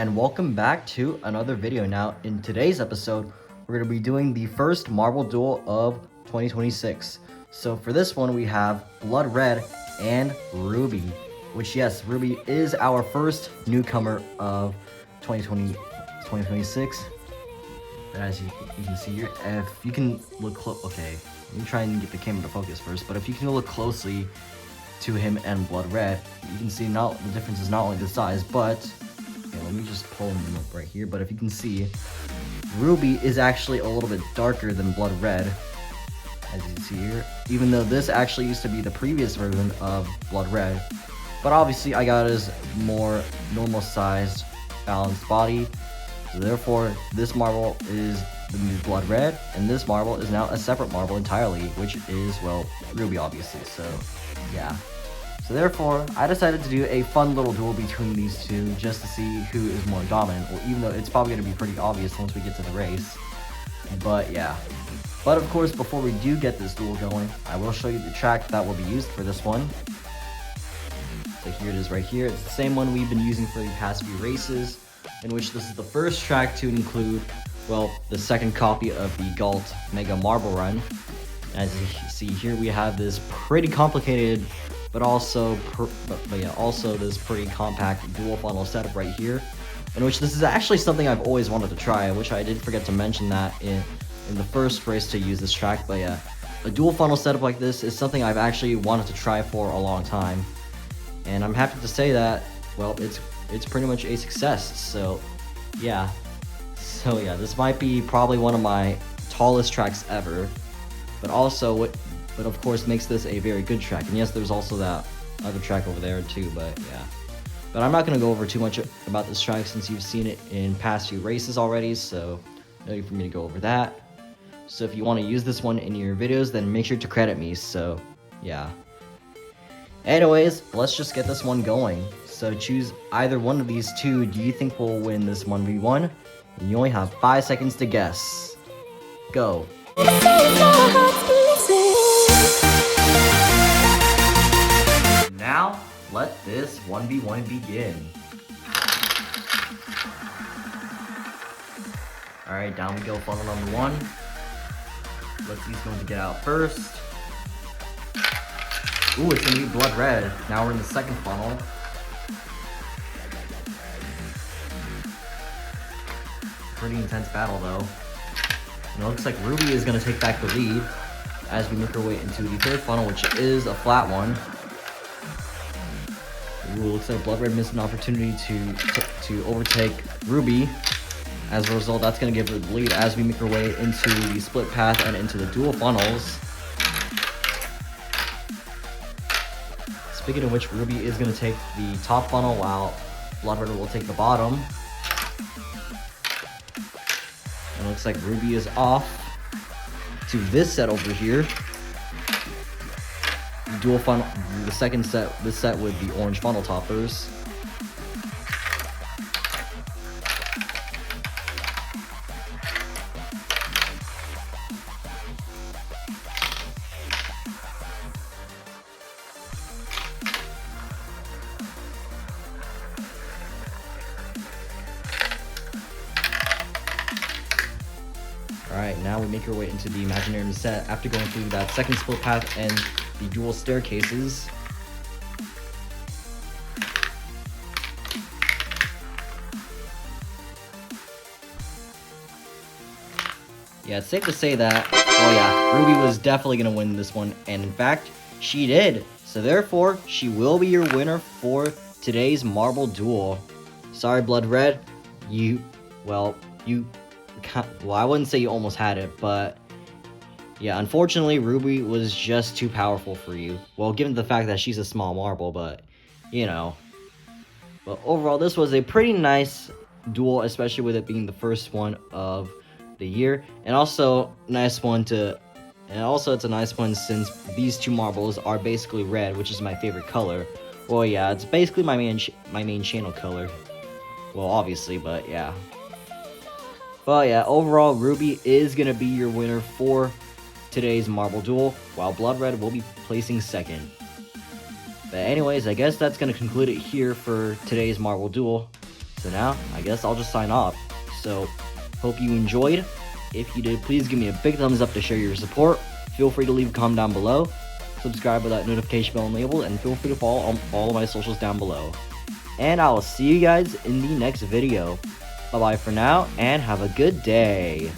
and welcome back to another video. Now, in today's episode, we're going to be doing the first marble duel of 2026. So for this one, we have Blood Red and Ruby, which, yes, Ruby is our first newcomer of 2026. And as you can see here, if you can look close, okay, let me try and get the camera to focus first, but if you can look closely to him and Blood Red, you can see now the difference is not only the size, but okay, let me just pull him up right here. But if you can see, Ruby is actually a little bit darker than Blood Red, as you can see here, even though this actually used to be the previous version of Blood Red. But obviously I got his more normal sized balanced body, so therefore this marble is the new Blood Red, and this marble is now a separate marble entirely, which is, well, Ruby obviously. So yeah, so therefore I decided to do a fun little duel between these two just to see who is more dominant, well, even though it's probably going to be pretty obvious once we get to the race. But yeah, but of course, before we do get this duel going, I will show you the track that will be used for this one. So here it is right here. It's the same one we've been using for the past few races, in which this is the first track to include, well, the second copy of the Galt Mega Marble Run. As you see here, we have this pretty complicated, but also also this pretty compact dual funnel setup right here, in which this is actually something I've always wanted to try, which I did forget to mention that in the first race to use this track. But yeah, a dual funnel setup like this is something I've actually wanted to try for a long time, and I'm happy to say that, well, it's pretty much a success. So yeah, this might be probably one of my tallest tracks ever, but of course makes this a very good track. And yes, there's also that other track over there too, but yeah. But I'm not going to go over too much about this track since you've seen it in past few races already, so no need for me to go over that. So if you want to use this one in your videos, then make sure to credit me. So yeah. Anyways, let's just get this one going. So choose either one of these two. Do you think will win this 1v1? And you only have 5 seconds to guess. Go. Now, let this 1v1 begin. Alright, down we go, funnel number 1. Let's see who's going to get out first. Ooh, it's gonna be Blood Red. Now we're in the second funnel. Pretty intense battle though. And it looks like Ruby is gonna take back the lead as we make our way into the third funnel, which is a flat one. Ooh, looks like Blood Red missed an opportunity to overtake Ruby. As a result, that's going to give her the lead as we make our way into the split path and into the dual funnels. Speaking of which, Ruby is going to take the top funnel while Blood Red will take the bottom. And it looks like Ruby is off to this set over here. Dual funnel, the second set, this set with the orange funnel toppers. Alright, now we make our way into the imaginary set after going through that second split path and the dual staircases. Yeah, it's safe to say that, oh yeah, Ruby was definitely going to win this one, and in fact, she did. So therefore, she will be your winner for today's marble duel. Sorry, Blood Red, well, I wouldn't say you almost had it, but yeah, unfortunately, Ruby was just too powerful for you. Well, given the fact that she's a small marble, but, you know. But overall, this was a pretty nice duel, especially with it being the first one of the year. And also, it's a nice one since these two marbles are basically red, which is my favorite color. Well, yeah, it's basically my main channel color. Well, obviously, but yeah. But yeah, overall, Ruby is going to be your winner for today's marble duel, while Blood Red will be placing second. But anyways, I guess that's going to conclude it here for today's marble duel. So now, I guess I'll just sign off. So, hope you enjoyed. If you did, please give me a big thumbs up to show your support. Feel free to leave a comment down below. Subscribe with that notification bell enabled, and feel free to follow all of my socials down below. And I will see you guys in the next video. Bye-bye for now, and have a good day.